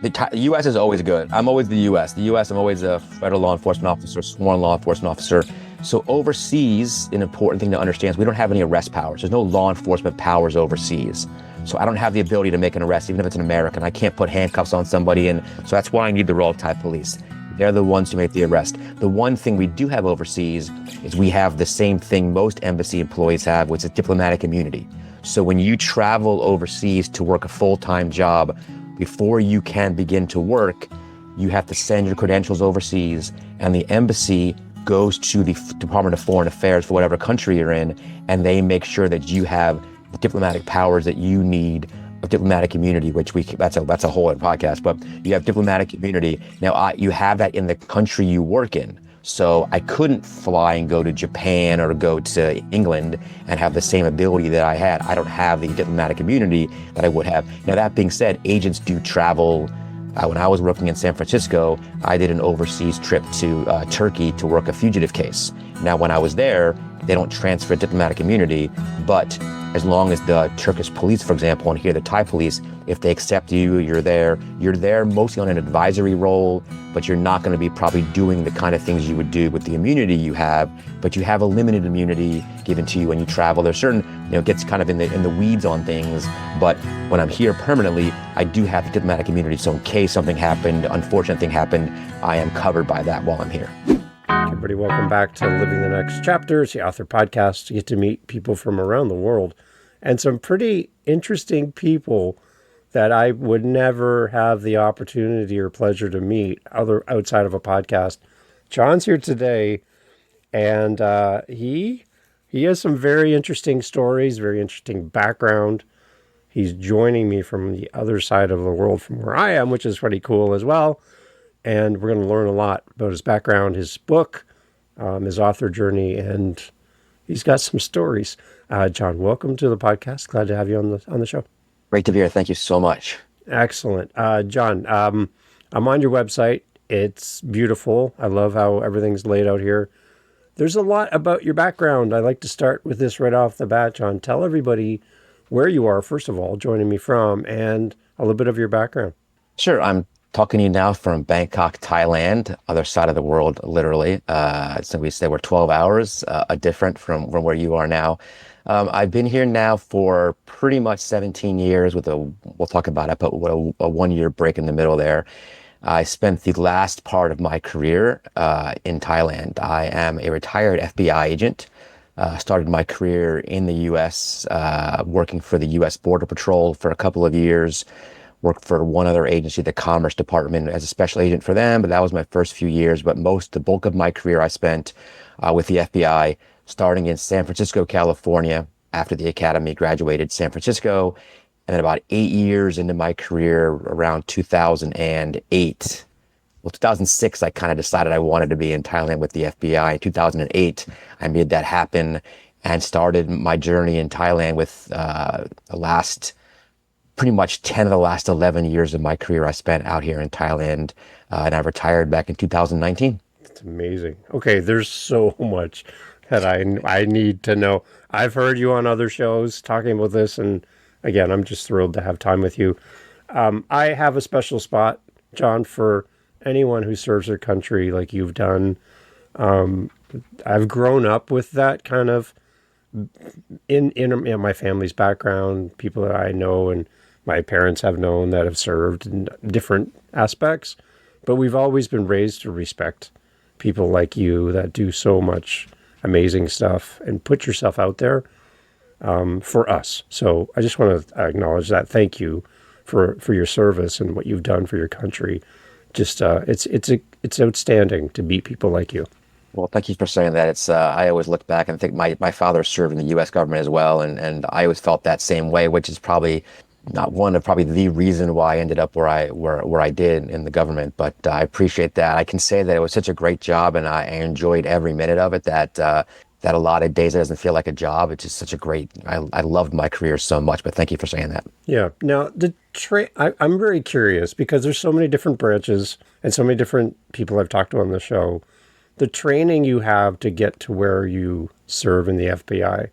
The U.S. is always good. I'm always the U.S. The U.S. I'm always a federal law enforcement officer, sworn law enforcement officer. So overseas, an important thing to understand is we don't have any arrest powers. There's no law enforcement powers overseas. So I don't have the ability to make an arrest, even if it's an American. I can't put handcuffs on somebody, and so that's why I need the roll of Thai police. They're the ones who make the arrest. The one thing we do have overseas is we have the same thing most embassy employees have, which is diplomatic immunity. So when you travel overseas to work a full-time job, before you can begin to work, you have to send your credentials overseas, and the embassy goes to the Department of Foreign Affairs for whatever country you're in, and they make sure that you have the diplomatic powers that you need of diplomatic immunity, which that's a whole other podcast, but you have diplomatic immunity. Now, you have that in the country you work in. So I couldn't fly and go to Japan or go to England and have the same ability that I had. I don't have the diplomatic immunity that I would have. Now, that being said, agents do travel. When I was working in San Francisco, I did an overseas trip to Turkey to work a fugitive case. Now, when I was there, they don't transfer diplomatic immunity, but as long as the Turkish police, for example, and here the Thai police, if they accept you, you're there mostly on an advisory role, but you're not going to be probably doing the kind of things you would do with the immunity you have, but you have a limited immunity given to you when you travel. There's certain, it gets kind of in the weeds on things, but when I'm here permanently, I do have the diplomatic immunity. So in case something happened, unfortunate thing happened, I am covered by that while I'm here. Everybody, welcome back to Living the Next Chapter. It's the author podcast. You get to meet people from around the world and some pretty interesting people that I would never have the opportunity or pleasure to meet outside of a podcast. John's here today, and he has some very interesting stories, very interesting background. He's joining me from the other side of the world from where I am, which is pretty cool as well. And we're going to learn a lot about his background, his book, his author journey, and he's got some stories. John, welcome to the podcast. Glad to have you on the show. Great to be here. Thank you so much. Excellent. John, I'm on your website. It's beautiful. I love how everything's laid out here. There's a lot about your background. I'd like to start with this right off the bat, John. Tell everybody where you are, first of all, joining me from, and a little bit of your background. Sure. I'm talking to you now from Bangkok, Thailand, other side of the world, literally. So we say we're 12 hours different from where you are now. I've been here now for pretty much 17 years we'll talk about it, but with a 1-year break in the middle there. I spent the last part of my career in Thailand. I am a retired FBI agent. Started my career in the U.S., working for the U.S. Border Patrol for a couple of years. Worked for one other agency, the Commerce Department, as a special agent for them, but that was my first few years. But the bulk of my career I spent with the FBI, starting in San Francisco, California, after the academy, graduated San Francisco, and then about 8 years into my career, around 2008. Well, 2006, I kind of decided I wanted to be in Thailand with the FBI. In 2008, I made that happen and started my journey in Thailand with pretty much 10 of the last 11 years of my career I spent out here in Thailand, and I retired back in 2019. It's amazing. Okay, there's so much that I need to know. I've heard you on other shows talking about this, and again, I'm just thrilled to have time with you. I have a special spot, John, for anyone who serves their country like you've done. I've grown up with that kind of in my family's background, people that I know and my parents have known that have served in different aspects, but we've always been raised to respect people like you that do so much amazing stuff and put yourself out there for us. So I just want to acknowledge that. Thank you for your service and what you've done for your country. Just it's outstanding to meet people like you. Well, thank you for saying that. It's I always look back and think my father served in the U.S. government as well, and I always felt that same way, which is probably not one of probably the reason why I ended up where I did in the government. But I appreciate that. I can say that it was such a great job, and I enjoyed every minute of it. That a lot of days it doesn't feel like a job. It's just such a great. I loved my career so much. But thank you for saying that. Yeah. Now I'm very curious because there's so many different branches and so many different people I've talked to on the show. The training you have to get to where you serve in the FBI,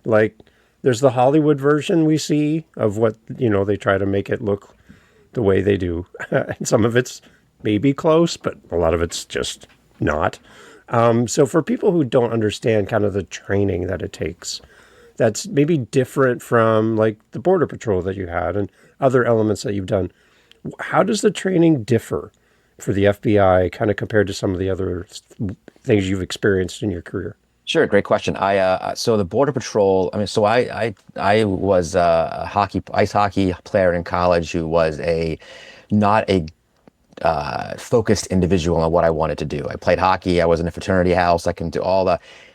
like there's the Hollywood version we see of what, they try to make it look the way they do. And some of it's maybe close, but a lot of it's just not. So for people who don't understand kind of the training that it takes, that's maybe different from like the Border Patrol that you had and other elements that you've done. How does the training differ for the FBI kind of compared to some of the other things you've experienced in your career? Sure, great question. So the Border Patrol. I mean, so I was a ice hockey player in college who was not a focused individual on what I wanted to do. I played hockey. I was in a fraternity house. I can do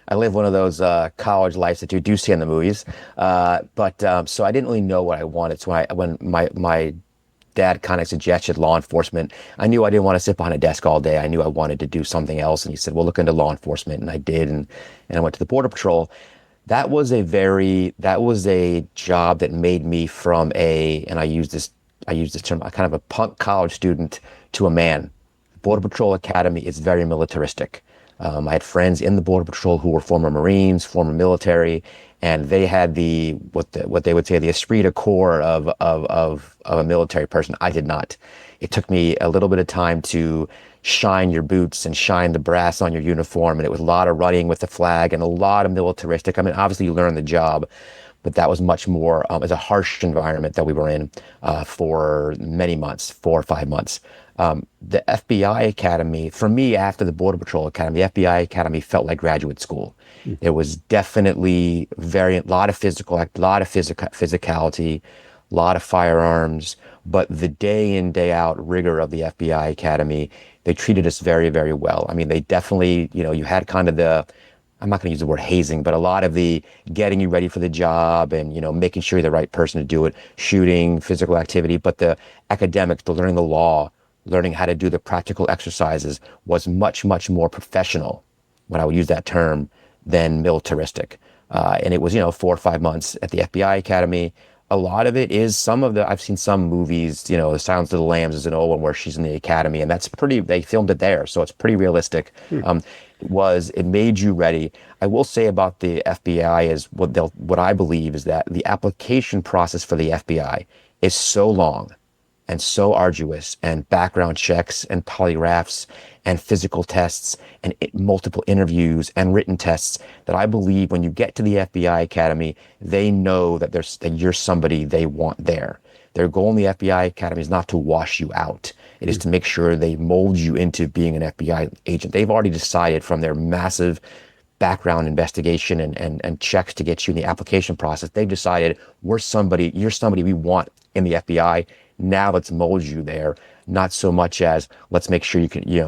I live one of those college lives that you do see in the movies. So I didn't really know what I wanted. So when my dad kind of suggested law enforcement, I knew I didn't want to sit behind a desk all day. I knew I wanted to do something else. And he said, well, look into law enforcement. And I did. And I went to the Border Patrol. That was a job that made me from and I use this term, kind of a punk college student to a man. Border Patrol Academy is very militaristic. I had friends in the Border Patrol who were former Marines, former military, and they had what they would say the esprit de corps of a military person. I did not. It took me a little bit of time to shine your boots and shine the brass on your uniform, and it was a lot of running with the flag and a lot of militaristic. I mean, obviously you learn the job, but that was much more as a harsh environment that we were in for many months, 4 or 5 months. The FBI Academy, for me, after the Border Patrol Academy, the FBI Academy felt like graduate school. It was definitely a lot of physicality, a lot of firearms, but the day in, day out rigor of the FBI Academy, they treated us very, very well. I mean, they definitely, you had kind of I'm not going to use the word hazing, but a lot of the getting you ready for the job and, making sure you're the right person to do it, shooting, physical activity, but the academics, the learning the law, learning how to do the practical exercises was much, much more professional, when I would use that term, than militaristic. And it was, 4 or 5 months at the FBI Academy. A lot of it is I've seen some movies, The Silence of the Lambs is an old one where she's in the academy, and they filmed it there. So it's pretty realistic. It made you ready. I will say about the FBI is what I believe is that the application process for the FBI is so long and so arduous, and background checks and polygraphs and physical tests and multiple interviews and written tests, that I believe when you get to the FBI Academy, they know that you're somebody they want there. Their goal in the FBI Academy is not to wash you out. It is to make sure they mold you into being an FBI agent. They've already decided from their massive background investigation and checks to get you in the application process. They've decided you're somebody we want in the FBI. Now let's mold you there, not so much as let's make sure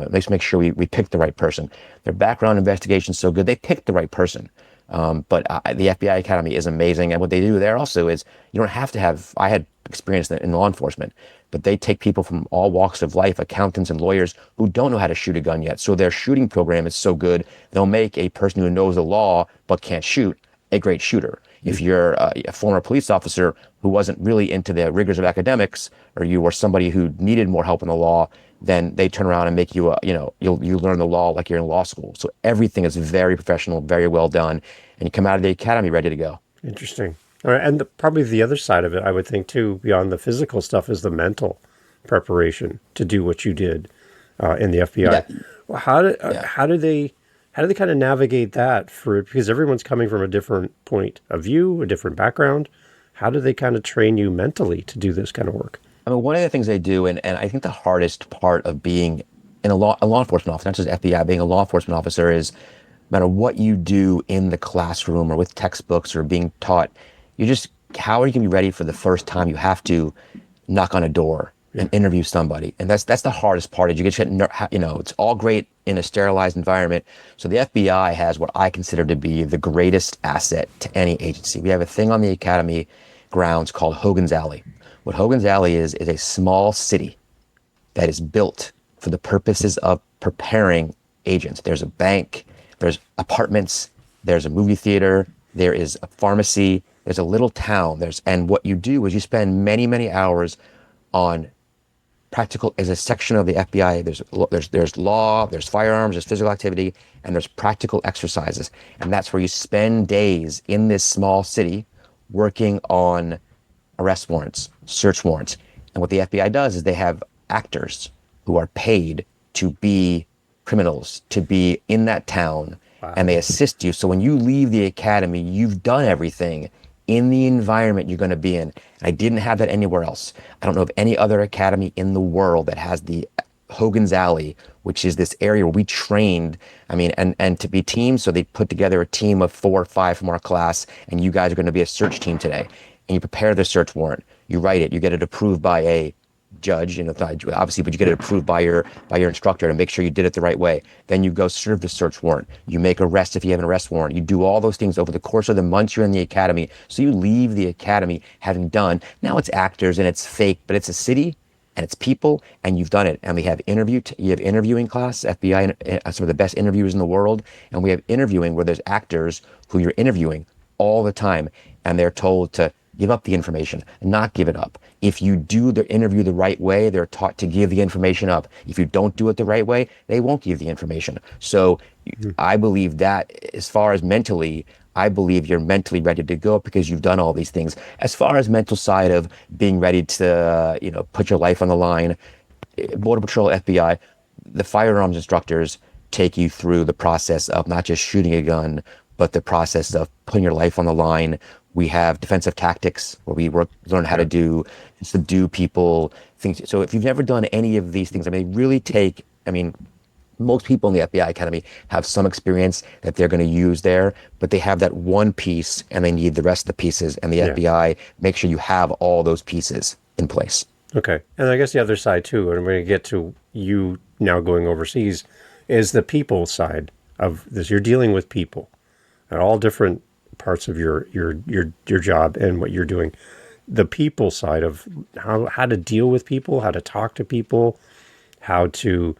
let's make sure we pick the right person. Their background investigation is so good, they picked the right person. But the FBI Academy is amazing. And what they do there also is you don't have to I had experience in law enforcement, but they take people from all walks of life, accountants and lawyers who don't know how to shoot a gun yet. So their shooting program is so good, they'll make a person who knows the law but can't shoot a great shooter. If you're a former police officer who wasn't really into the rigors of academics, or you were somebody who needed more help in the law, then they turn around and make you, you learn the law like you're in law school. So everything is very professional, very well done, and you come out of the academy ready to go. Interesting. All right, and probably the other side of it, I would think too, beyond the physical stuff, is the mental preparation to do what you did in the FBI. Yeah. Well, how do they kind of navigate that because everyone's coming from a different point of view, a different background? How do they kind of train you mentally to do this kind of work? I mean, one of the things they do, and I think the hardest part of being a law enforcement officer, not just FBI, being a law enforcement officer, is no matter what you do in the classroom or with textbooks or being taught, how are you going to be ready for the first time you have to knock on a door and interview somebody? And that's the hardest part. It's all great in a sterilized environment. So the FBI has what I consider to be the greatest asset to any agency. We have a thing on the academy grounds called Hogan's Alley. What Hogan's Alley is a small city that is built for the purposes of preparing agents. There's a bank, there's apartments, there's a movie theater, there is a pharmacy, there's a little town. And what you do is you spend many, many hours on practical, as a section of the FBI, there's law, there's firearms, there's physical activity, and there's practical exercises. And that's where you spend days in this small city working on arrest warrants, search warrants. And what the FBI does is they have actors who are paid to be criminals, to be in that town, and they assist you. So when you leave the academy, you've done everything in the environment you're going to be in. And I didn't have that anywhere else. I don't know of any other academy in the world that has the Hogan's Alley, which is this area where we trained, and to be teams. So they put together a team of 4 or 5 from our class, and you guys are going to be a search team today. And you prepare the search warrant, you write it, you get it approved by a judge, obviously, but you get it approved by your instructor to make sure you did it the right way. Then you go serve the search warrant. You make arrests if you have an arrest warrant. You do all those things over the course of the months you're in the academy. So you leave the academy having done, now it's actors and it's fake, but it's a city and it's people, and you've done it. And we have you have interviewing class, FBI, some of the best interviewers in the world. And we have interviewing where there's actors who you're interviewing all the time, and they're told to give up the information, not give it up. If you do the interview the right way, they're taught to give the information up. If you don't do it the right way, they won't give the information. So I believe that as far as mentally, I believe you're mentally ready to go because you've done all these things. As far as mental side of being ready to, put your life on the line, Border Patrol, FBI, the firearms instructors take you through the process of not just shooting a gun, but the process of putting your life on the line. We have defensive tactics where we learn how to subdue people, things. So if you've never done any of these things, they really take, most people in the FBI Academy have some experience that they're going to use there, but they have that one piece and they need the rest of the pieces. And the FBI makes sure you have all those pieces in place. Okay. And I guess the other side too, and I'm going to get to you now going overseas, is the people side of this. You're dealing with people at all different parts of your job and what you're doing. The people side of how to deal with people, how to talk to people, how to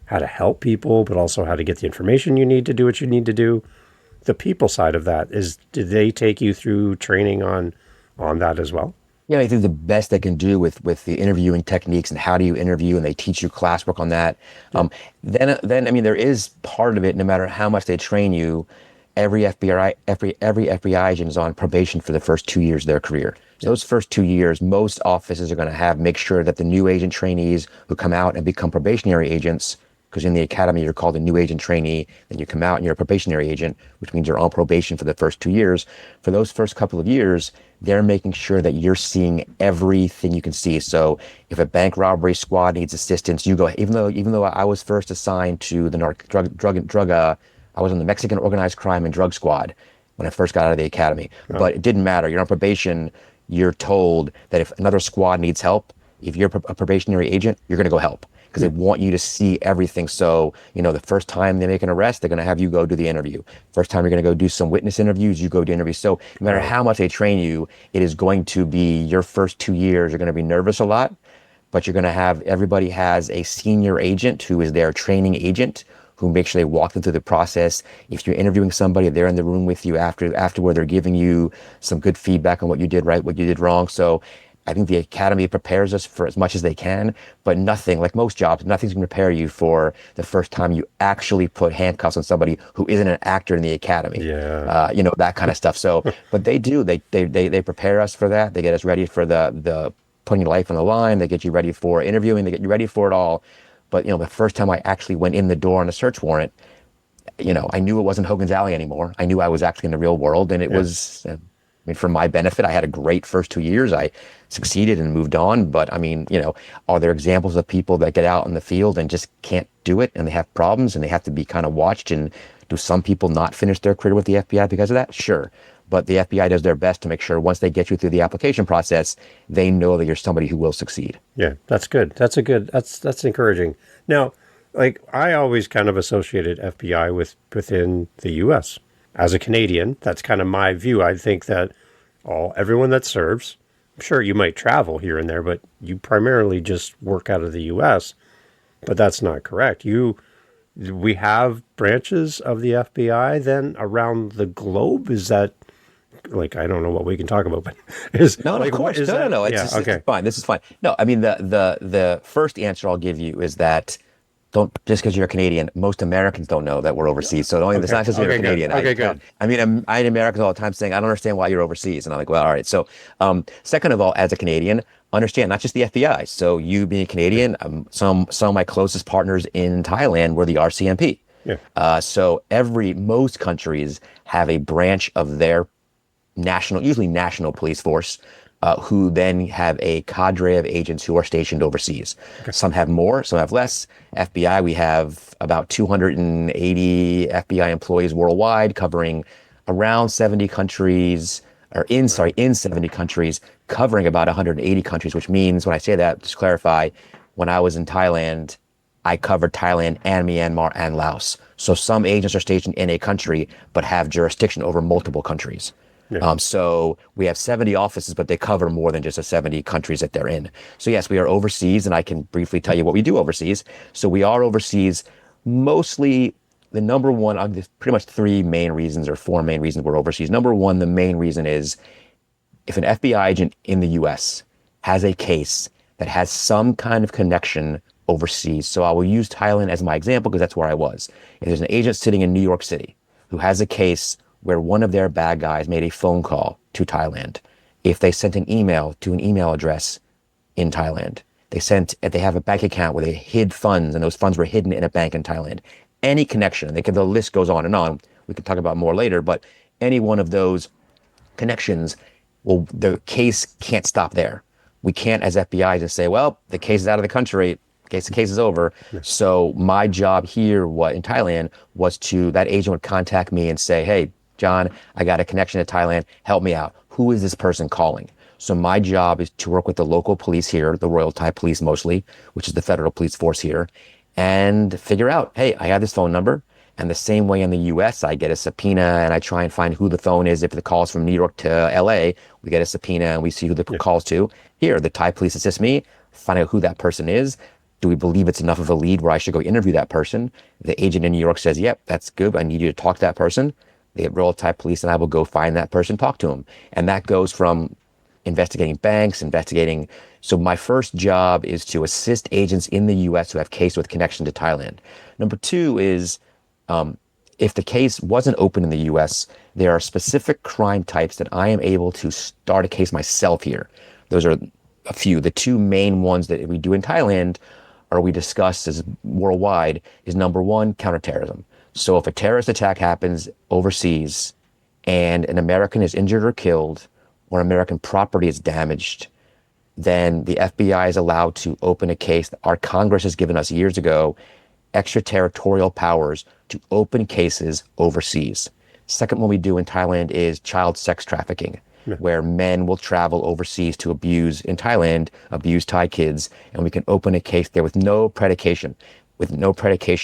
help people, but also how to get the information you need to do what you need to do. The people side of that did they take you through training on that as well? Yeah, I think the best they can do with the interviewing techniques and how do you interview, and they teach you classwork on that. Then there is part of it, no matter how much they train you, every FBI agent is on probation for the first 2 years of their career. So those first 2 years, most offices are going to make sure that the new agent trainees who come out and become probationary agents, because in the academy you're called a new agent trainee, then you come out and you're a probationary agent, which means you're on probation for the first 2 years. For those first couple of years, they're making sure that you're seeing everything you can see. So if a bank robbery squad needs assistance, you go. Even though I was first assigned to the I was on the Mexican organized crime and drug squad when I first got out of the academy. But it didn't matter. You're on probation. You're told that if another squad needs help, if you're a probationary agent, you're going to go help because they want you to see everything. So, the first time they make an arrest, they're going to have you go do the interview. First time you're going to go do some witness interviews, you go do interviews. So no matter how much they train you, it is going to be your first 2 years. You're going to be nervous a lot, but you're going to everybody has a senior agent who is their training agent, who make sure they walk them through the process. If you're interviewing somebody, they're in the room with you afterward. They're giving you some good feedback on what you did right, what you did wrong. So I think the academy prepares us for as much as they can, but nothing, like most jobs, nothing's going to prepare you for the first time you actually put handcuffs on somebody who isn't an actor in the academy. That kind of stuff. So, but they do, they prepare us for that. They get us ready for the putting your life on the line. They get you ready for interviewing. They get you ready for it all. But, the first time I actually went in the door on a search warrant, I knew it wasn't Hogan's Alley anymore. I knew I was actually in the real world, and it was, for my benefit, I had a great first 2 years. I succeeded and moved on. But are there examples of people that get out in the field and just can't do it, and they have problems and they have to be kind of watched? And do some people not finish their career with the FBI because of that? Sure. But the FBI does their best to make sure once they get you through the application process, they know that you're somebody who will succeed. Yeah, that's good. That's encouraging. Now, I always kind of associated FBI within the U.S. As a Canadian, that's kind of my view. I think that everyone that serves, I'm sure you might travel here and there, but you primarily just work out of the U.S. But that's not correct. We have branches of the FBI then around the globe. Is that I don't know what we can talk about, but of course. No. It's fine. This is fine. No, the first answer I'll give you is that don't just because you're a Canadian, most Americans don't know that we're overseas. So it's not just you're a Canadian. Good. I mean, I had Americans all the time saying, I don't understand why you're overseas. And I'm like, well, all right. So second of all, as a Canadian, understand not just the FBI. So you being a Canadian, some of my closest partners in Thailand were the RCMP. Yeah. So most countries have a branch of their usually national police force, who then have a cadre of agents who are stationed overseas. Okay. Some have more, some have less. FBI, we have about 280 FBI employees worldwide, covering around 70 countries, in 70 countries, covering about 180 countries, which means, when I say that, just to clarify, when I was in Thailand, I covered Thailand and Myanmar and Laos. So some agents are stationed in a country, but have jurisdiction over multiple countries. Yeah. So we have 70 offices, but they cover more than just the 70 countries that they're in. So yes, we are overseas, and I can briefly tell you what we do overseas. So we are overseas mostly. The number one, pretty much 3 main reasons or 4 main reasons we're overseas. Number one, the main reason is if an FBI agent in the US has a case that has some kind of connection overseas. So I will use Thailand as my example because that's where I was. If there's an agent sitting in New York City who has a case where one of their bad guys made a phone call to Thailand, if they sent an email to an email address in Thailand, they have a bank account where they hid funds and those funds were hidden in a bank in Thailand, any connection, the list goes on and on. We can talk about more later, but any one of those connections, well, the case can't stop there. We can't, as FBI, just say, well, the case is out of the country. The case is over. Yeah. So my job here in Thailand was that agent would contact me and say, hey, John, I got a connection to Thailand. Help me out. Who is this person calling? So my job is to work with the local police here, the Royal Thai Police mostly, which is the federal police force here, and figure out, hey, I have this phone number. And the same way in the US, I get a subpoena and I try and find who the phone is. If the call's from New York to LA, we get a subpoena and we see who the call's to. Here, the Thai police assist me, find out who that person is. Do we believe it's enough of a lead where I should go interview that person? The agent in New York says, yep, that's good. I need you to talk to that person. The Royal Thai Police and I will go find that person, talk to him. And that goes from investigating banks, So my first job is to assist agents in the US who have case with connection to Thailand. Number 2 is, if the case wasn't open in the US, there are specific crime types that I am able to start a case myself here. Those are a few. The 2 main ones that we do in Thailand, or we discuss as worldwide, is number 1, counterterrorism. So if a terrorist attack happens overseas and an American is injured or killed, or American property is damaged, then the FBI is allowed to open a case that our Congress has given us years ago, extraterritorial powers to open cases overseas. Second one we do in Thailand is child sex trafficking, where men will travel overseas to abuse Thai kids, and we can open a case there with no predication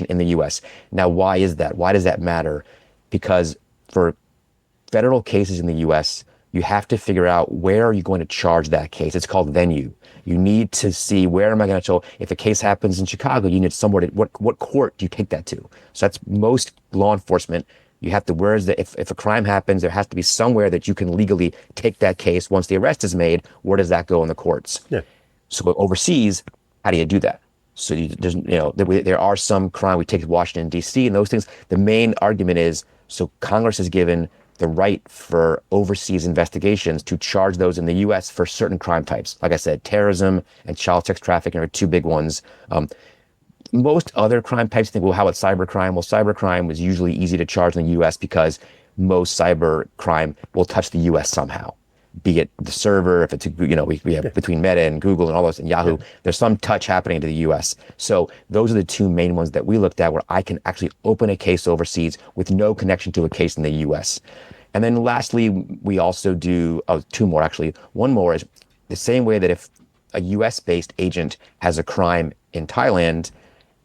in the US. Now, why is that? Why does that matter? Because for federal cases in the US, you have to figure out where are you going to charge that case. It's called venue. You need to see where am I going to show. If a case happens in Chicago, you need somewhere to, what court do you take that to? So that's most law enforcement. You have to, if a crime happens, there has to be somewhere that you can legally take that case. Once the arrest is made, where does that go in the courts? Yeah. So overseas, how do you do that? So there are some crime, we take Washington, D.C. and those things. The main argument is, so Congress has given the right for overseas investigations to charge those in the U.S. for certain crime types. Like I said, terrorism and child sex trafficking are 2 big ones. Most other crime types think, well, how about cybercrime? Well, cybercrime is usually easy to charge in the U.S. because most cyber crime will touch the U.S. somehow. Be it the server, if it's, we have between Meta and Google and all those and Yahoo, there's some touch happening to the US. So those are the 2 main ones that we looked at where I can actually open a case overseas with no connection to a case in the US. And then lastly, we also do 2 more actually. One more is the same way that if a US based agent has a crime in Thailand,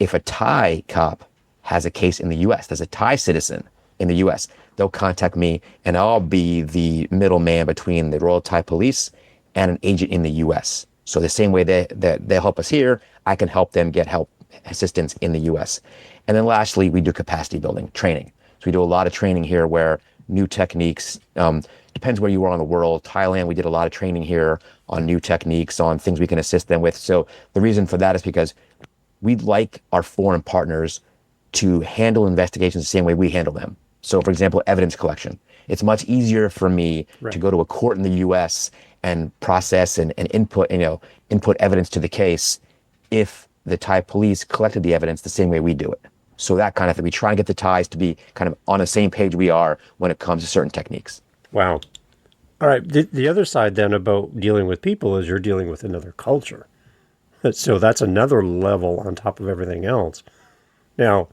if a Thai cop has a case in the US, there's a Thai citizen in the US, they'll contact me and I'll be the middleman between the Royal Thai Police and an agent in the US. So the same way they help us here, I can help them get assistance in the US. And then lastly, we do capacity building, training. So we do a lot of training here where new techniques, depends where you are in the world. Thailand, we did a lot of training here on new techniques, on things we can assist them with. So the reason for that is because we'd like our foreign partners to handle investigations the same way we handle them. So, for example, evidence collection. It's much easier for me to go to a court in the U.S. and process and input evidence to the case if the Thai police collected the evidence the same way we do it. So that kind of thing. We try and get the Thais to be kind of on the same page we are when it comes to certain techniques. Wow. All right. The other side then about dealing with people is you're dealing with another culture. So that's another level on top of everything else. Now,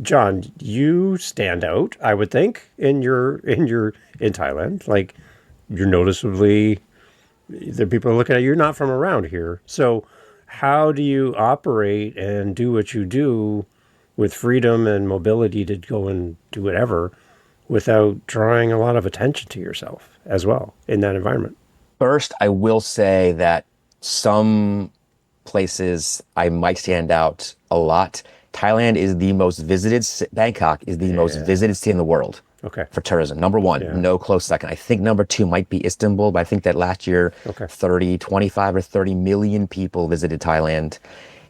John, you stand out, I would think, in Thailand. Like, you're noticeably, the people are looking at you, you're not from around here. So how do you operate and do what you do with freedom and mobility to go and do whatever without drawing a lot of attention to yourself as well in that environment? First, I will say that some places I might stand out a lot. Thailand is the most visited, Bangkok is the most visited city in the world for tourism. Number one, no close second. I think number two might be Istanbul, but I think that last year, 25 or 30 million people visited Thailand.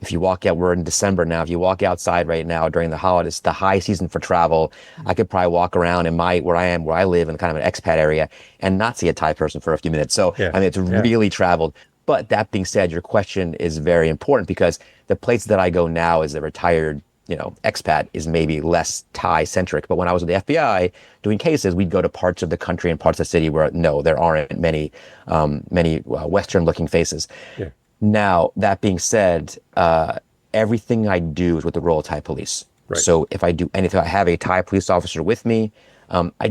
If you walk out, we're in December now. If you walk outside right now during the holidays, the high season for travel, I could probably walk around in where I live in kind of an expat area and not see a Thai person for a few minutes. So, I mean, it's really traveled. But that being said, your question is very important because the place that I go now as a retired, expat is maybe less Thai centric. But when I was with the FBI doing cases, we'd go to parts of the country and parts of the city where there aren't many Western looking faces. Yeah. Now, that being said, everything I do is with the Royal Thai Police. Right. So if I do anything, I have a Thai police officer with me.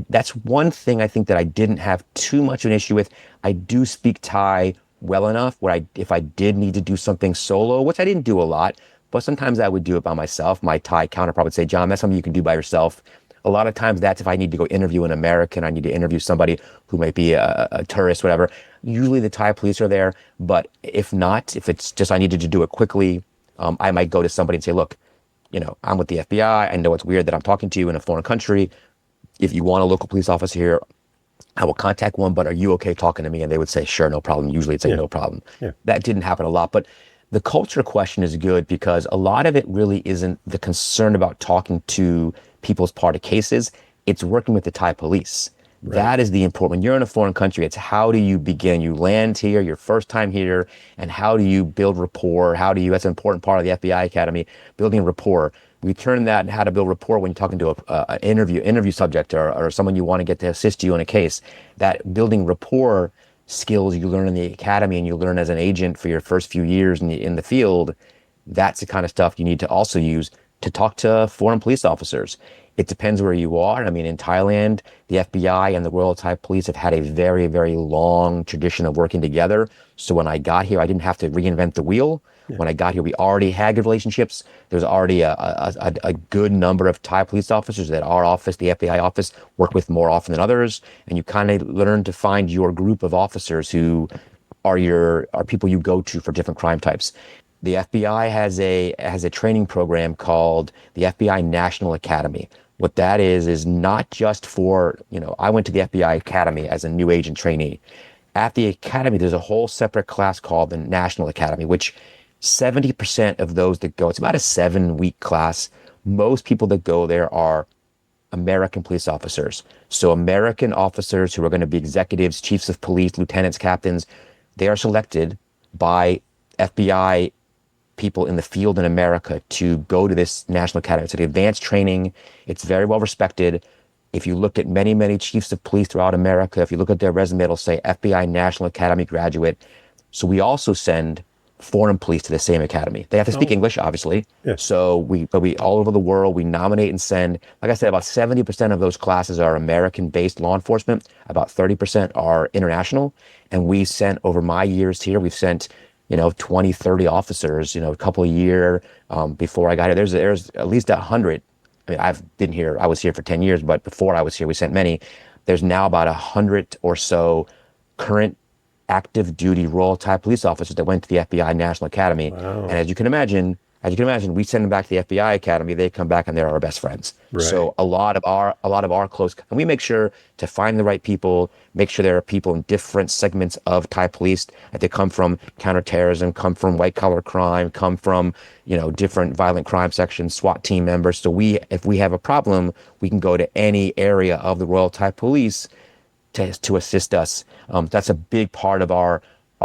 That's one thing I think that I didn't have too much of an issue with. I do speak Thai well enough where if I did need to do something solo, which I didn't do a lot, but sometimes I would do it by myself. My Thai counterpart would say, John, that's something you can do by yourself. A lot of times that's if I need to go interview an American, I need to interview somebody who might be a tourist, whatever. Usually the Thai police are there, but if not, if it's just I needed to do it quickly, I might go to somebody and say, look, I'm with the FBI. I know it's weird that I'm talking to you in a foreign country. If you want a local police officer here, I will contact one, but are you okay talking to me? And they would say, sure, no problem. Usually it's no problem. Yeah. That didn't happen a lot, but the culture question is good because a lot of it really isn't the concern about talking to people as part of cases. It's working with the Thai police. Right. That is the important. When you're in a foreign country, it's how do you begin? You land here, your first time here, and how do you build rapport? That's an important part of the FBI Academy, building rapport. We turn that and how to build rapport when you're talking to an interview subject or someone you want to get to assist you in a case. That building rapport skills you learn in the academy and you learn as an agent for your first few years in the field, that's the kind of stuff you need to also use to talk to foreign police officers. It depends where you are. I mean, in Thailand, the FBI and the Royal Thai Police have had a very, very long tradition of working together. So when I got here, I didn't have to reinvent the wheel. Yeah. When I got here, we already had good relationships. There's already a good number of Thai police officers that our office, the FBI office, work with more often than others. And you kind of learn to find your group of officers who are people you go to for different crime types. The FBI has a training program called the FBI National Academy. What that is not just for, I went to the FBI Academy as a new agent trainee. At the Academy, there's a whole separate class called the National Academy, which 70% of those that go, it's about a 7-week class. Most people that go there are American police officers. So American officers who are going to be executives, chiefs of police, lieutenants, captains, they are selected by FBI people in the field in America to go to this National Academy. It's an advanced training. It's very well respected. If you look at many, many chiefs of police throughout America, if you look at their resume, it'll say FBI National Academy graduate. So we also send foreign police to the same academy. They have to speak English, obviously. Yes. So we all over the world, we nominate and send, like I said, about 70% of those classes are American-based law enforcement. About 30% are international. And we sent, over my years here, we've sent 20, 30 officers, a couple a year. Before I got here, there's at least 100. I mean, I was here for 10 years, but before I was here, we sent many. There's now about 100 or so current active duty Royal Thai police officers that went to the FBI National Academy. Wow. And as you can imagine, as you can imagine, we send them back to the FBI Academy. They come back and they're our best friends. Right. So a lot of our close, and we make sure to find the right people, make sure there are people in different segments of Thai police that they come from counterterrorism, come from white collar crime, come from, different violent crime sections, SWAT team members. So if we have a problem, we can go to any area of the Royal Thai Police to assist us. That's a big part of our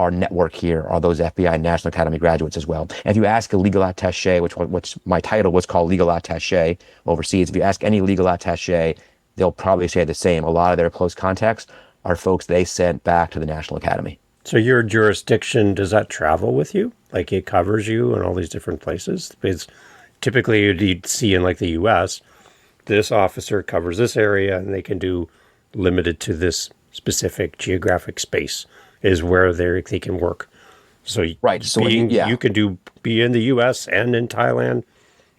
network here are those FBI National Academy graduates as well. And if you ask a legal attaché, which my title was called legal attaché overseas, if you ask any legal attaché, they'll probably say the same. A lot of their close contacts are folks they sent back to the National Academy. So your jurisdiction, does that travel with you? Like it covers you in all these different places? Because typically you'd see in like the US, this officer covers this area and they can do limited to this specific geographic space is where they can work. So right. So you can be in the U.S. and in Thailand.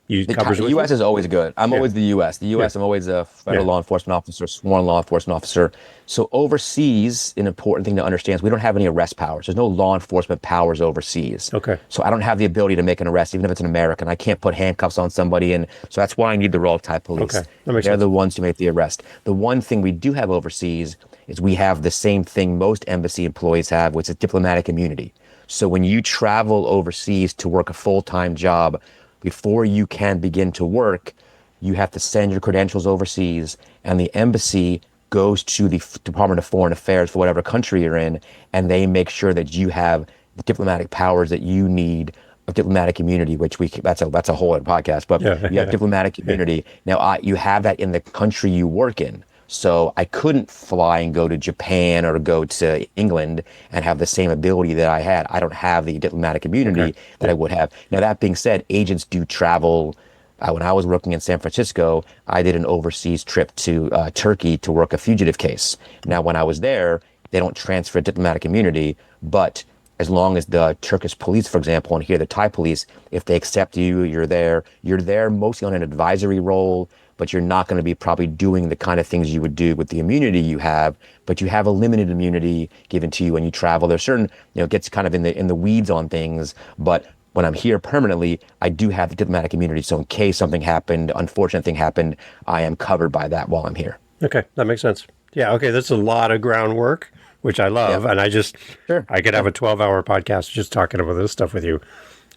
The U.S. is always good. I'm always the U.S. The U.S. I'm always a federal law enforcement officer, sworn law enforcement officer. So overseas, an important thing to understand is we don't have any arrest powers. There's no law enforcement powers overseas. Okay. So I don't have the ability to make an arrest, even if it's an American. I can't put handcuffs on somebody, and so that's why I need the Royal Thai Police. Okay, that makes They're sense. the ones who make the arrest. The one thing we do have overseas is we have the same thing most embassy employees have, which is diplomatic immunity. So when you travel overseas to work a full-time job, before you can begin to work, you have to send your credentials overseas, and the embassy goes to the Department of Foreign Affairs for whatever country you're in, and they make sure that you have the diplomatic powers that you need of diplomatic immunity, which that's a whole other podcast, but you have diplomatic immunity. Now, you have that in the country you work in. So I couldn't fly and go to Japan or go to England and have the same ability that I had. I don't have the diplomatic immunity that I would have. Now, that being said, agents do travel. When I was working in San Francisco, I did an overseas trip to Turkey to work a fugitive case. Now, when I was there, they don't transfer diplomatic immunity, but as long as the Turkish police, for example, and here the Thai police, if they accept you, you're there mostly on an advisory role, but you're not going to be probably doing the kind of things you would do with the immunity you have, but you have a limited immunity given to you when you travel. There's certain, it gets kind of in the weeds on things, but when I'm here permanently, I do have the diplomatic immunity. So in case something happened, unfortunate thing happened, I am covered by that while I'm here. Okay, that makes sense. Yeah, okay, that's a lot of groundwork, which I love, and I could have a 12-hour podcast just talking about this stuff with you.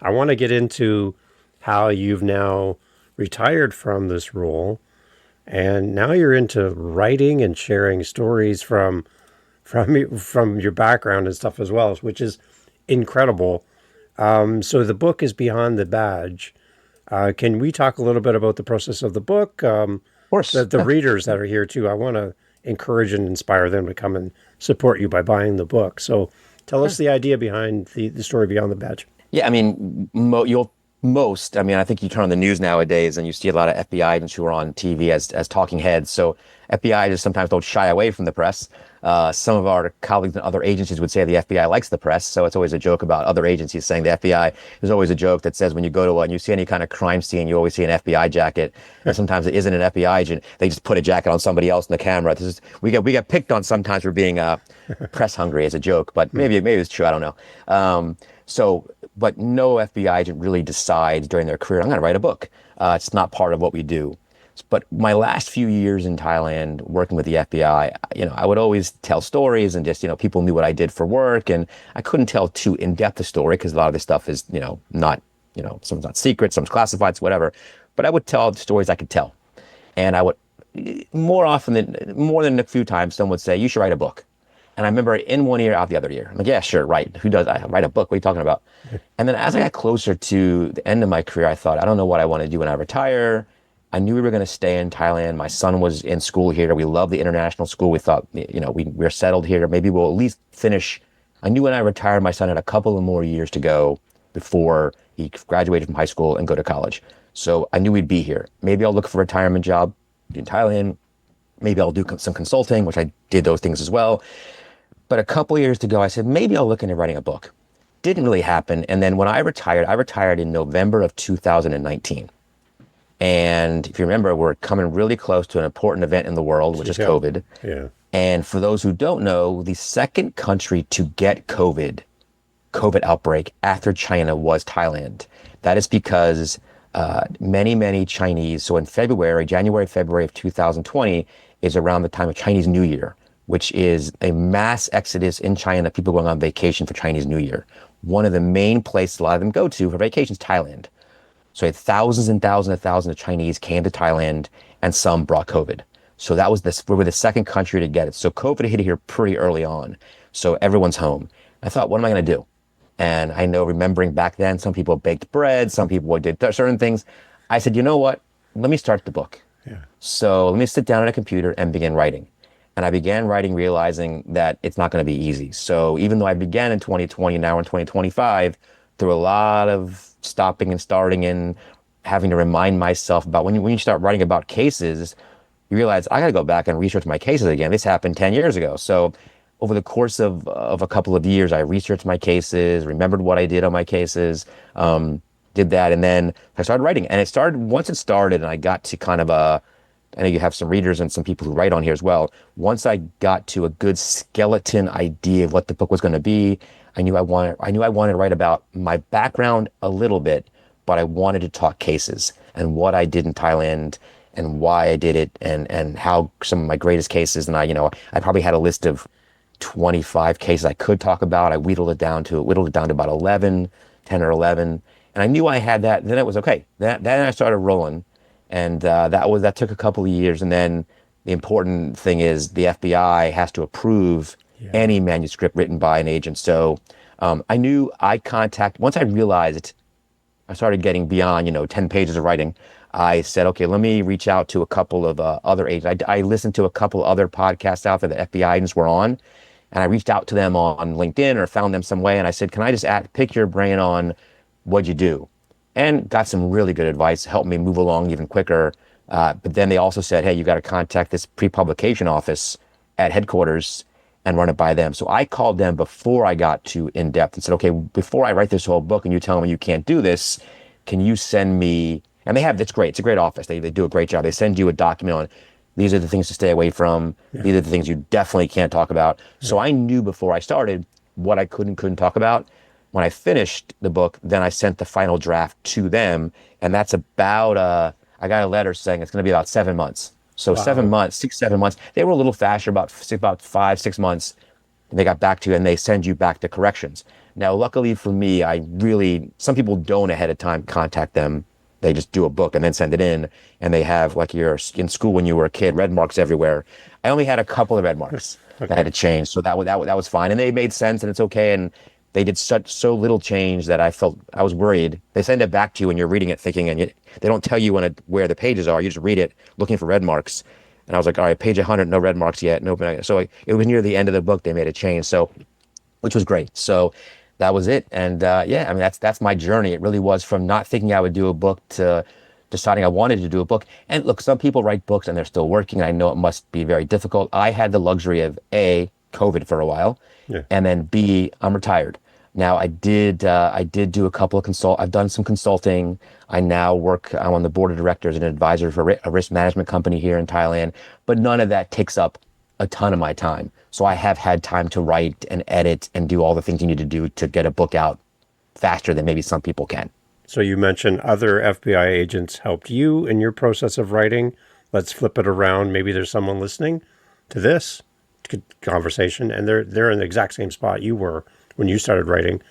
I want to get into how you've now retired from this role, and now you're into writing and sharing stories from your background and stuff as well, which is incredible. So the book is Beyond the Badge. Can we talk a little bit about the process of the book? Of course. The readers that are here too, I want to encourage and inspire them to come and support you by buying the book. So tell us the idea behind the story Beyond the Badge. Yeah, I mean, I think you turn on the news nowadays and you see a lot of FBI agents who are on TV as talking heads. So FBI agents sometimes don't shy away from the press. Some of our colleagues in other agencies would say the FBI likes the press. So it's always a joke about other agencies saying the FBI. There's always a joke that says when you go to and you see any kind of crime scene, you always see an FBI jacket. And sometimes it isn't an FBI agent. They just put a jacket on somebody else in the camera. We get picked on sometimes for being press hungry as a joke, but maybe it's true. I don't know. But no FBI agent really decides during their career, I'm going to write a book. It's not part of what we do. But my last few years in Thailand working with the FBI, I would always tell stories and just, people knew what I did for work, and I couldn't tell too in-depth a story because a lot of this stuff is, not, some's not secret, some's classified, so whatever. But I would tell the stories I could tell. And I would, more than a few times, someone would say, you should write a book. And I remember in one ear, out the other ear. I'm like, yeah, sure, right. Who does? I write a book. What are you talking about? And then as I got closer to the end of my career, I thought, I don't know what I want to do when I retire. I knew we were going to stay in Thailand. My son was in school here. We love the international school. We thought, we're settled here. Maybe we'll at least finish. I knew when I retired, my son had a couple of more years to go before he graduated from high school and go to college. So I knew we'd be here. Maybe I'll look for a retirement job in Thailand. Maybe I'll do some consulting, which I did those things as well. But a couple of years to go, I said, maybe I'll look into writing a book. Didn't really happen. And then when I retired in November of 2019. And if you remember, we're coming really close to an important event in the world, which is COVID. Yeah. And for those who don't know, the second country to get COVID outbreak after China was Thailand. That is because many Chinese, so in January, February of 2020 is around the time of Chinese New Year, which is a mass exodus in China, people going on vacation for Chinese New Year. One of the main places a lot of them go to for vacation is Thailand. So we had thousands and thousands of Chinese came to Thailand, and some brought COVID. So we were the second country to get it. So COVID hit here pretty early on. So everyone's home. I thought, what am I going to do? And I know, remembering back then, some people baked bread, some people did certain things. I said, you know what? Let me start the book. Yeah. So let me sit down at a computer and begin writing. And I began writing, realizing that it's not going to be easy. So even though I began in 2020, now in 2025, through a lot of stopping and starting and having to remind myself about when you start writing about cases, you realize I got to go back and research my cases again. This happened 10 years ago. So over the course of a couple of years, I researched my cases, remembered what I did on my cases, did that, and then I started writing. And once it started, and I got to kind of I know you have some readers and some people who write on here as well. Once I got to a good skeleton idea of what the book was going to be, I knew I wanted to write about my background a little bit, but I wanted to talk cases and what I did in Thailand and why I did it, and how some of my greatest cases. And I probably had a list of 25 cases I could talk about. I whittled it down to about 10 or 11. And I knew I had that. Then it was okay. Then I started rolling. And that took a couple of years. And then the important thing is the FBI has to approve any manuscript written by an agent. So I knew once I realized I started getting beyond, 10 pages of writing, I said, okay, let me reach out to a couple of other agents. I listened to a couple other podcasts out there that FBI agents were on, and I reached out to them on LinkedIn or found them some way. And I said, can I just pick your brain on what you do? And got some really good advice, helped me move along even quicker. But then they also said, hey, you got to contact this pre-publication office at headquarters and run it by them. So I called them before I got to in-depth and said, okay, before I write this whole book and you tell me you can't do this, can you send me, and it's great. It's a great office. They do a great job. They send you a document on, these are the things to stay away from. Yeah. These are the things you definitely can't talk about. Yeah. So I knew before I started what I couldn't talk about. When I finished the book, then I sent the final draft to them. And that's about, I got a letter saying it's going to be about 7 months. So wow. 7 months, 7 months. They were a little faster, about 5, 6 months. They got back to you and they send you back to corrections. Now, luckily for me, some people don't ahead of time contact them. They just do a book and then send it in. And they have, like you're in school when you were a kid, red marks everywhere. I only had a couple of red marks that had to change. So that was fine. And they made sense and it's okay. And they did so little change that I was worried. They send it back to you and you're reading it thinking, and they don't tell you where the pages are. You just read it looking for red marks. And I was like, all right, page 100, no red marks yet. No. So it was near the end of the book, they made a change. So, which was great. So that was it. And that's my journey. It really was from not thinking I would do a book to deciding I wanted to do a book. And look, some people write books and they're still working. I know it must be very difficult. I had the luxury of A, COVID for a while, and then B, I'm retired. Now I did do a couple of I've done some consulting. I'm on the board of directors and advisor for a risk management company here in Thailand, but none of that takes up a ton of my time. So I have had time to write and edit and do all the things you need to do to get a book out faster than maybe some people can. So you mentioned other FBI agents helped you in your process of writing. Let's flip it around. Maybe there's someone listening to this conversation and they're in the exact same spot you were when you started writing.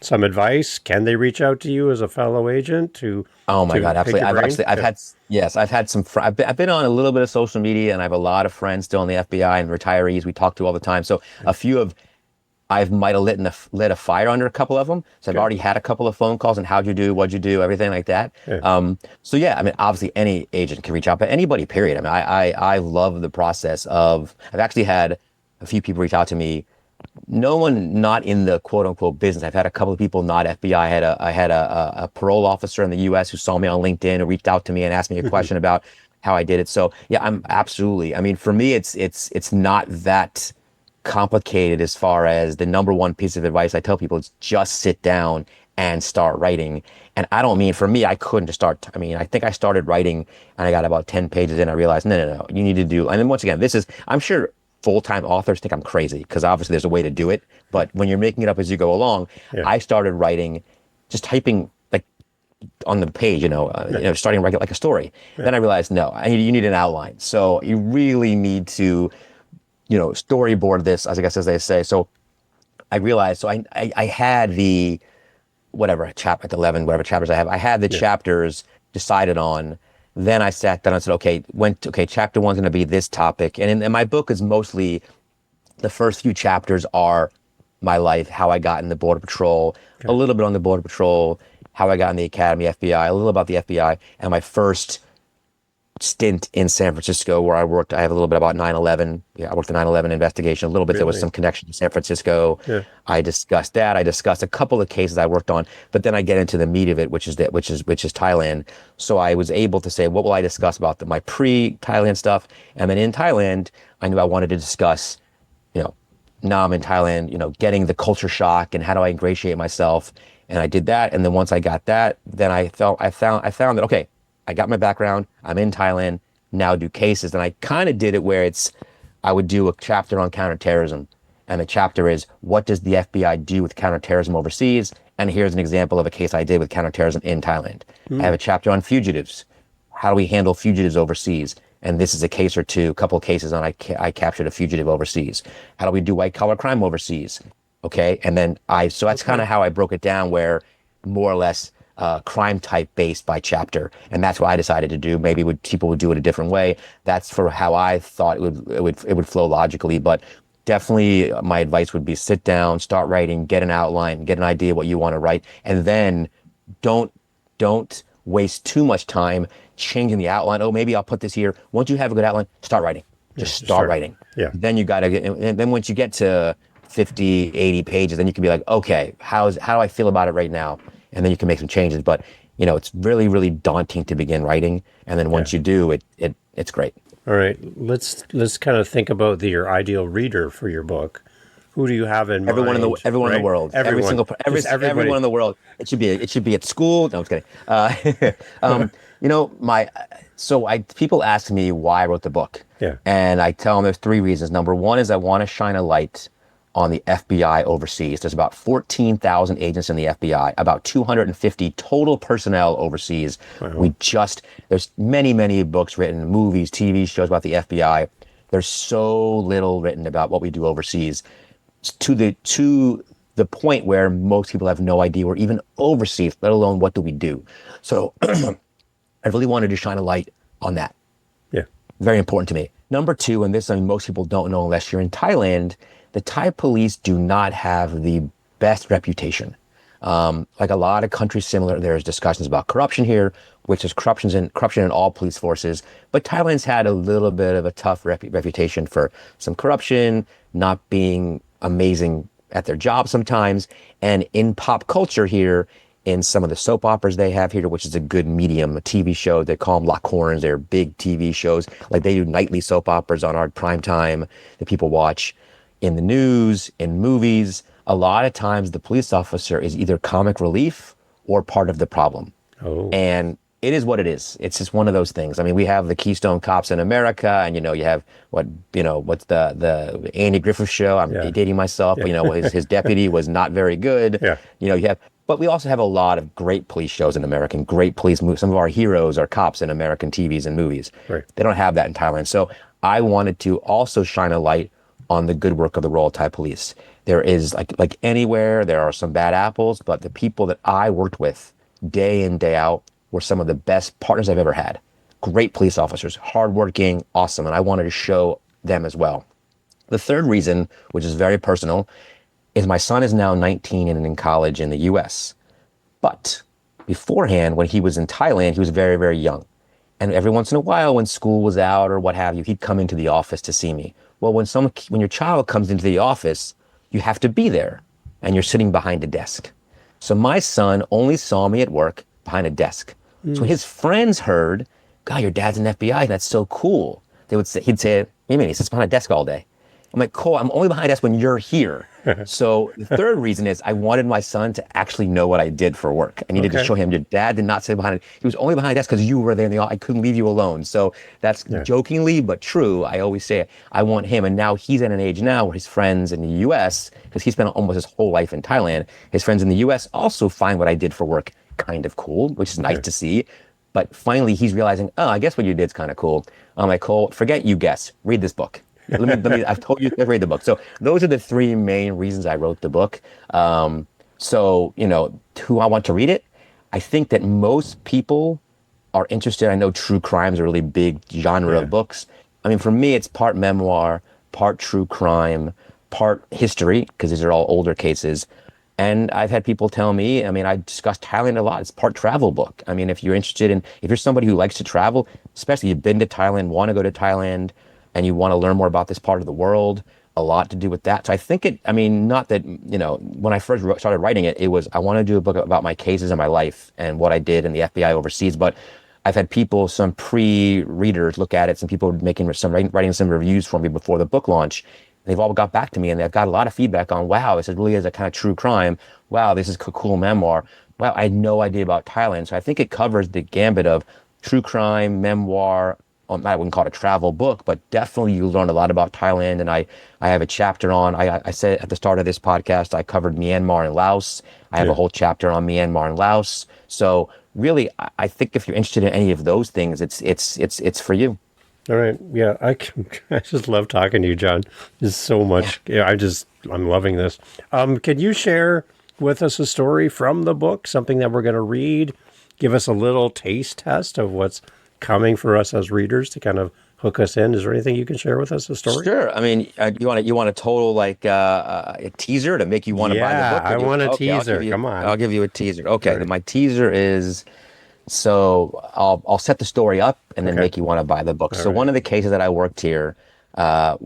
Some advice? Can they reach out to you as a fellow agent to? Oh my God, absolutely! I've had some. I've been on a little bit of social media, and I have a lot of friends still in the FBI and retirees we talk to all the time. So a few of, I might have lit a fire under a couple of them. So I've already had a couple of phone calls and how'd you do, what'd you do, everything like that. Obviously any agent can reach out, but anybody, period. I love the process of. I've actually had a few people reach out to me. No one not in the quote unquote business. I've had a couple of people not FBI. I had a parole officer in the US who saw me on LinkedIn, who reached out to me and asked me a question about how I did it. So yeah, I'm absolutely. For me, it's not that complicated as far as the number one piece of advice I tell people is just sit down and start writing. And I don't mean, for me, I couldn't just start. I think I started writing and I got about 10 pages in. I realized, no, you need to do, and then once again, I'm sure full-time authors think I'm crazy because obviously there's a way to do it. But when you're making it up as you go along, I started writing, just typing, like on the page, starting to write it like a story. Then I realized, no, you need an outline. So you really need to, storyboard this, as I guess, as they say. So I realized, so I had the, whatever, chapter 11, whatever chapters I have, I had the chapters decided on. Then I sat down and said, okay, chapter one's going to be this topic. And my book is mostly, the first few chapters are my life, how I got in the Border Patrol, a little bit on the Border Patrol, how I got in the Academy, FBI, a little about the FBI, and my first stint in San Francisco where I worked. I have a little bit about 9/11. I worked the 9/11 investigation a little bit. Really? There was some connection to San Francisco. Yeah. I discussed that. I discussed a couple of cases I worked on, but then I get into the meat of it, which is Thailand. So I was able to say, what will I discuss about my pre-Thailand stuff? And then in Thailand, I knew I wanted to discuss, now I'm in Thailand, getting the culture shock and how do I ingratiate myself. And I did that. And then once I got that, then I found that, okay, I got my background, I'm in Thailand, now do cases. And I kind of did it where I would do a chapter on counterterrorism. And the chapter is, what does the FBI do with counterterrorism overseas? And here's an example of a case I did with counterterrorism in Thailand. I have a chapter on fugitives. How do we handle fugitives overseas? And this is a case or two, a couple of cases on I captured a fugitive overseas. How do we do white collar crime overseas? Okay. And then so that's kind of how I broke it down, where more or less crime type based by chapter. And that's what I decided to do. Maybe people would do it a different way. That's for how I thought it would flow logically. But definitely my advice would be sit down, start writing, get an outline, get an idea what you want to write. And then don't waste too much time changing the outline. Oh, maybe I'll put this here. Once you have a good outline, start writing. Just start writing. Yeah. Then you got to and then once you get to 50, 80 pages, then you can be like, okay, how do I feel about it right now? And then you can make some changes. But, it's really, really daunting to begin writing. And then once you do, it's great. All right. Let's kind of think about your ideal reader for your book. Who do you have in mind? Everyone in the world. Everyone in the world. It should be at school. No, I'm just kidding. People ask me why I wrote the book. Yeah. And I tell them there's three reasons. Number one is I want to shine a light on the FBI overseas. There's about 14,000 agents in the FBI, about 250 total personnel overseas. Wow. There's many, many books written, movies, TV shows about the FBI. There's so little written about what we do overseas, to the point where most people have no idea we're even overseas, let alone what do we do. So I really wanted to shine a light on that. Yeah. Very important to me. Number two, and this most people don't know unless you're in Thailand, the Thai police do not have the best reputation. Like a lot of countries similar, there's discussions about corruption here, which is corruption in all police forces. But Thailand's had a little bit of a tough reputation for some corruption, not being amazing at their job sometimes. And in pop culture here, in some of the soap operas they have here, which is a good medium, a TV show, they call them Lacorns, they're big TV shows. Like they do nightly soap operas on our prime time that people watch. In the news, in movies, a lot of times the police officer is either comic relief or part of the problem. Oh. And it is what it is. It's just one of those things. I mean, we have the Keystone Cops in America, and you have what's the Andy Griffith show. I'm dating myself, but his deputy was not very good. Yeah. But we also have a lot of great police shows in America, great police movies. Some of our heroes are cops in American TVs and movies. Right. They don't have that in Thailand. So I wanted to also shine a light on the good work of the Royal Thai Police. There is, like anywhere, there are some bad apples, but the people that I worked with day in, day out were some of the best partners I've ever had. Great police officers, hardworking, awesome, and I wanted to show them as well. The third reason, which is very personal, is my son is now 19 and in college in the US. But beforehand, when he was in Thailand, he was very, very young. And every once in a while, when school was out or what have you, he'd come into the office to see me. Well, when your child comes into the office, you have to be there, and you're sitting behind a desk. So my son only saw me at work behind a desk. So his friends heard, God, your dad's an FBI. That's so cool. He'd say, what do you mean? He sits behind a desk all day. I'm like, cool, I'm only behind a desk when you're here. So the third reason is I wanted my son to actually know what I did for work. I needed to show him your dad did not sit behind it. He was only behind a desk because you were there in the office. I couldn't leave you alone. So that's jokingly but true. I always say it. I want him. And now he's at an age now where his friends in the US, because he spent almost his whole life in Thailand, his friends in the US also find what I did for work kind of cool, which is nice to see. But finally, he's realizing, oh, I guess what you did is kind of cool. I'm like, Cole, forget you guess. Read this book. I've told you to read the book. So those are the three main reasons I wrote the book. So, who I want to read it, I think that most people are interested. I know true crime is a really big genre of books. I mean, for me, it's part memoir, part true crime, part history, because these are all older cases. And I've had people tell me, I mean, I discuss Thailand a lot. It's part travel book. I mean, if you're somebody who likes to travel, especially you've been to Thailand, want to go to Thailand, and you want to learn more about this part of the world, a lot to do with that. So I think not that, when I first started writing it, I want to do a book about my cases in my life and what I did in the FBI overseas. But I've had people, some pre-readers look at it, some people writing some reviews for me before the book launch. They've all got back to me and they've got a lot of feedback on, wow, this really is a kind of true crime. Wow, this is a cool memoir. Wow, I had no idea about Thailand. So I think it covers the gambit of true crime, memoir. I wouldn't call it a travel book, but definitely you learn a lot about Thailand. And I have a chapter on, I said at the start of this podcast, I covered Myanmar and Laos. I have a whole chapter on Myanmar and Laos. So really, I think if you're interested in any of those things, it's for you. All right. Yeah. I just love talking to you, John. There's so much. Yeah. I'm loving this. Can you share with us a story from the book, something that we're going to read? Give us a little taste test of what's coming for us as readers to kind of hook us in. Is there anything you can share with us, a story? Sure. I mean, you want a total a teaser to make you want to buy the book? I want a teaser. Come on. I'll give you a teaser. Okay. Right. My teaser is, so I'll set the story up and then make you want to buy the book. So one of the cases that I worked here, the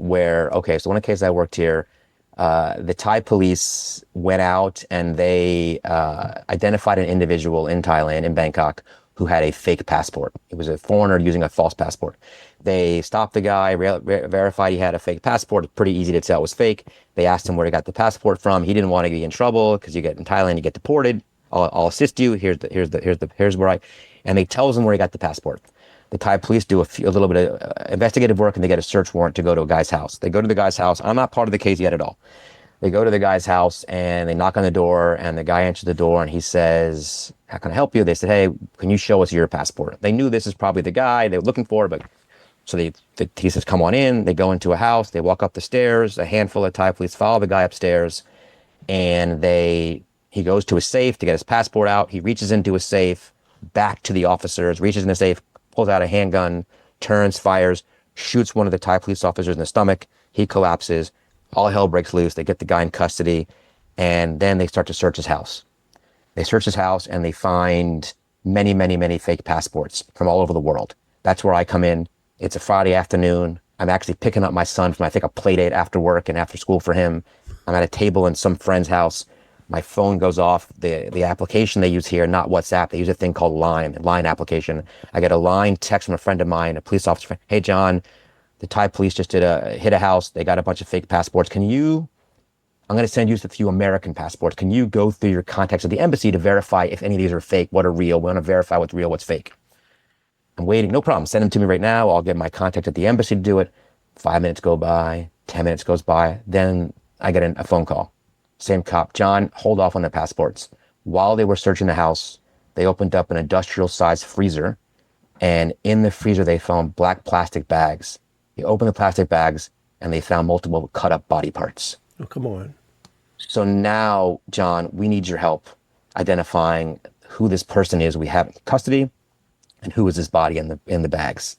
Thai police went out and they identified an individual in Thailand, in Bangkok, who had a fake passport. It was a foreigner using a false passport. They stopped the guy, verified he had a fake passport. It's pretty easy to tell it was fake. They asked him where he got the passport from. He didn't want to be in trouble because in Thailand, you get deported. I'll assist you. Here's where and they tells him where he got the passport. The Thai police do a little bit of investigative work and they get a search warrant to go to a guy's house. They go to the guy's house. I'm not part of the case yet at all. They go to the guy's house and they knock on the door and the guy answers the door and he says, how can I help you? They said, hey, can you show us your passport? They knew this is probably the guy they were looking for, but so he says, come on in. They go into a house. They walk up the stairs. A handful of Thai police follow the guy upstairs and he goes to a safe to get his passport out. He reaches into a safe, back to the officers, reaches in the safe, pulls out a handgun, turns, fires, shoots one of the Thai police officers in the stomach. He collapses. All hell breaks loose. They get the guy in custody, and then they start to search his house. They search his house, and they find many, many, many fake passports from all over the world. That's where I come in. It's a Friday afternoon. I'm actually picking up my son from, I think, a play date after work and after school for him. I'm at a table in some friend's house. My phone goes off. The application they use here, not WhatsApp, they use a thing called Line application. I get a Line text from a friend of mine, a police officer. Hey, John, the Thai police just hit a house. They got a bunch of fake passports. I'm going to send you a few American passports. Can you go through your contacts at the embassy to verify if any of these are fake, what are real? We want to verify what's real, what's fake. I'm waiting. No problem. Send them to me right now. I'll get my contact at the embassy to do it. 5 minutes go by. 10 minutes goes by. Then I get a phone call. Same cop. John, hold off on the passports. While they were searching the house, they opened up an industrial-sized freezer. And in the freezer, they found black plastic bags. They opened the plastic bags, and they found multiple cut-up body parts. Oh, come on. So now, John, we need your help identifying who this person is we have in custody and who is this body in the bags.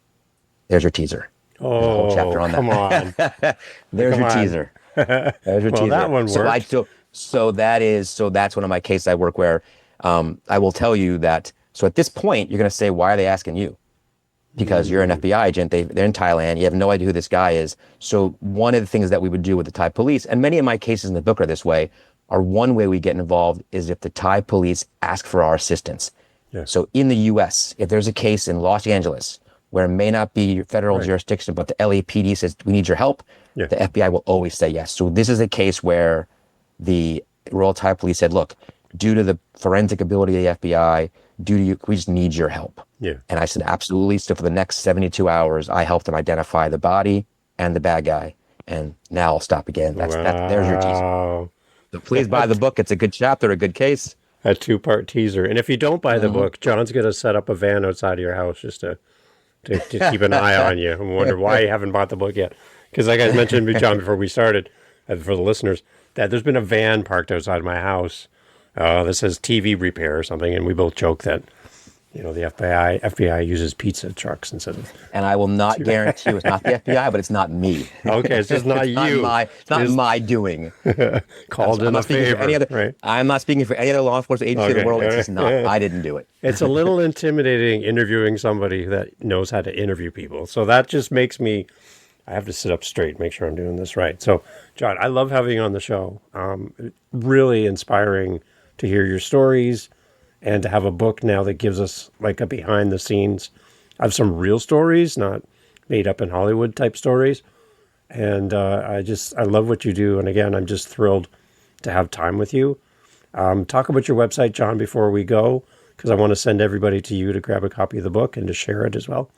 There's your teaser. Oh, there's a whole chapter on come that. On. There's your teaser. There's your teaser. That one worked. So that's one of my cases I work where I will tell you that. So at this point, you're going to say, why are they asking you? Because you're an FBI agent. They're in Thailand. You have no idea who this guy is. So one of the things that we would do with the Thai police, and many of my cases in the book are this way, are one way we get involved is if the Thai police ask for our assistance. Yeah. So in the U.S., if there's a case in Los Angeles where it may not be federal jurisdiction, but the LAPD says, we need your help, the FBI will always say yes. So this is a case where the Royal Thai Police said, look, due to the forensic ability of the FBI, we just need your help. Yeah. And I said, absolutely. So for the next 72 hours, I helped them identify the body and the bad guy. And now I'll stop again. There's your teaser. So please buy the book. It's a good chapter, a good case. a 2-part teaser. And if you don't buy the book, John's going to set up a van outside of your house just to keep an eye on you and wonder why you haven't bought the book yet. Because like I mentioned, John, before we started, for the listeners, that there's been a van parked outside my house that says TV repair or something, and we both joke that, you know, the FBI uses pizza trucks instead of... And I will not guarantee it's not the FBI, but it's not me. Okay, it's just not you. It's not my doing. Called in a favor, right? I'm not speaking for any other law enforcement agency in the world. It's just not. I didn't do it. It's a little intimidating interviewing somebody that knows how to interview people. So that just makes me... I have to sit up straight, make sure I'm doing this right. So, John, I love having you on the show. Really inspiring to hear your stories and to have a book now that gives us like a behind the scenes of some real stories, not made up in Hollywood type stories. And I love what you do. And again, I'm just thrilled to have time with you. Talk about your website, John, before we go, because I want to send everybody to you to grab a copy of the book and to share it as well.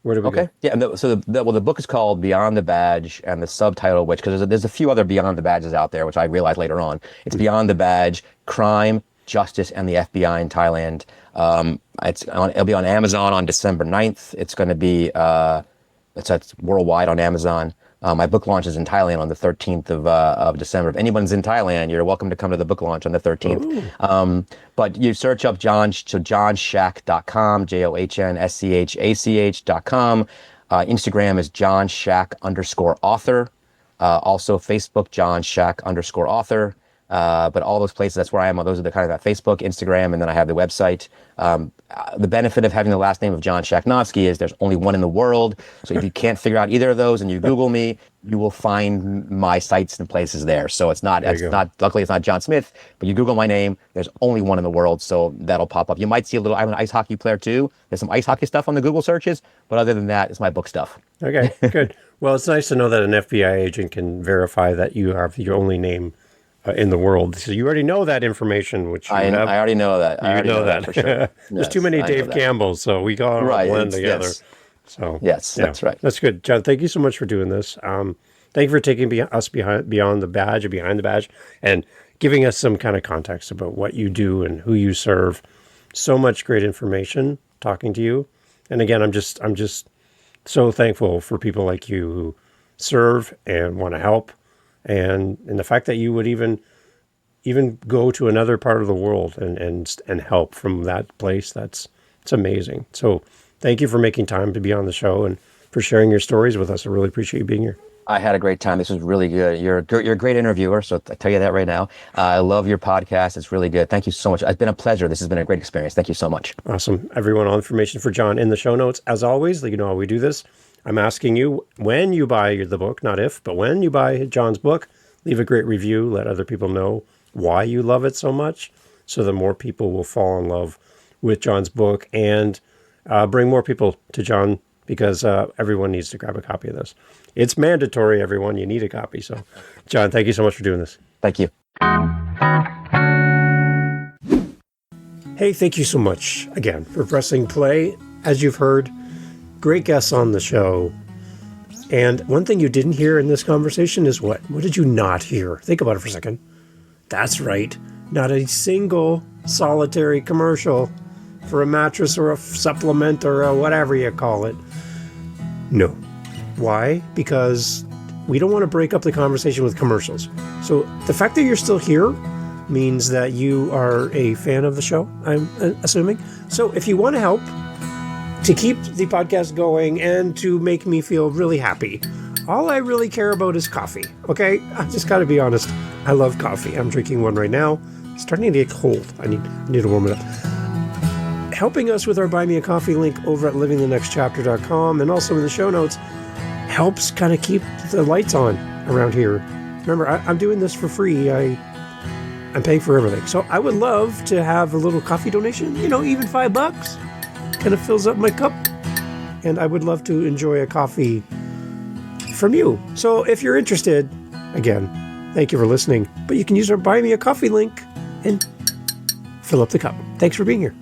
Where do we go? Yeah. And the book is called Beyond the Badge, and the subtitle, which, because there's a few other Beyond the Badges out there, which I realized later on. It's Beyond the Badge: Crime, Justice, and the FBI in Thailand. It'll be on Amazon on December 9th. It's going to be it's worldwide on Amazon. My book launch is in Thailand on the 13th of December. If anyone's in Thailand, you're welcome to come to the book launch on the 13th. But you search up johnschach.com, JOHNSCHACH.com. Instagram is johnschach_author. Also Facebook, johnschach_author. But all those places, that's where I am. Those are the kind of that Facebook, Instagram, and then I have the website. The benefit of having the last name of John Schachnovsky is there's only one in the world. So if you can't figure out either of those and you Google me, you will find my sites and places there. So luckily it's not John Smith, but you Google my name, there's only one in the world. So that'll pop up. You might see I'm an ice hockey player too. There's some ice hockey stuff on the Google searches, but other than that, it's my book stuff. Okay, good. Well, it's nice to know that an FBI agent can verify that you have your only name in the world. So you already know that information, which I already know that. You know that for sure. There's too many Dave Campbells, so we got to blend together. Yes. So yes, yeah, that's right. That's good, John. Thank you so much for doing this. Thank you for taking us beyond the badge or behind the badge and giving us some kind of context about what you do and who you serve. So much great information talking to you. And again, I'm just so thankful for people like you who serve and want to help. And the fact that you would even go to another part of the world and help from that place, it's amazing. So thank you for making time to be on the show and for sharing your stories with us. I really appreciate you being here. I had a great time. This was really good. You're a great interviewer, so I tell you that right now. I love your podcast. It's really good. Thank you so much. It's been a pleasure. This has been a great experience. Thank you so much. Awesome. Everyone, all information for John in the show notes. As always, you know how we do this. I'm asking you, when you buy the book, not if, but when you buy John's book, leave a great review. Let other people know why you love it so much, so that more people will fall in love with John's book and bring more people to John, because everyone needs to grab a copy of this. It's mandatory, everyone. You need a copy. So, John, thank you so much for doing this. Thank you. Hey, thank you so much again for pressing play. As you've heard, great guests on the show. And one thing you didn't hear in this conversation is what? What did you not hear? Think about it for a second. That's right. Not a single solitary commercial for a mattress or a supplement or a whatever you call it. No. Why? Because we don't want to break up the conversation with commercials. So the fact that you're still here means that you are a fan of the show, I'm assuming. So if you want to help to keep the podcast going and to make me feel really happy, all I really care about is coffee, okay? I just got to be honest. I love coffee. I'm drinking one right now. It's starting to get cold. I need to warm it up. Helping us with our Buy Me a Coffee link over at livingthenextchapter.com and also in the show notes helps kind of keep the lights on around here. Remember, I'm doing this for free. I'm paying for everything. So I would love to have a little coffee donation, even $5. Kind of fills up my cup. And I would love to enjoy a coffee from you. So if you're interested, again, thank you for listening. But you can use our Buy Me a Coffee link and fill up the cup. Thanks for being here.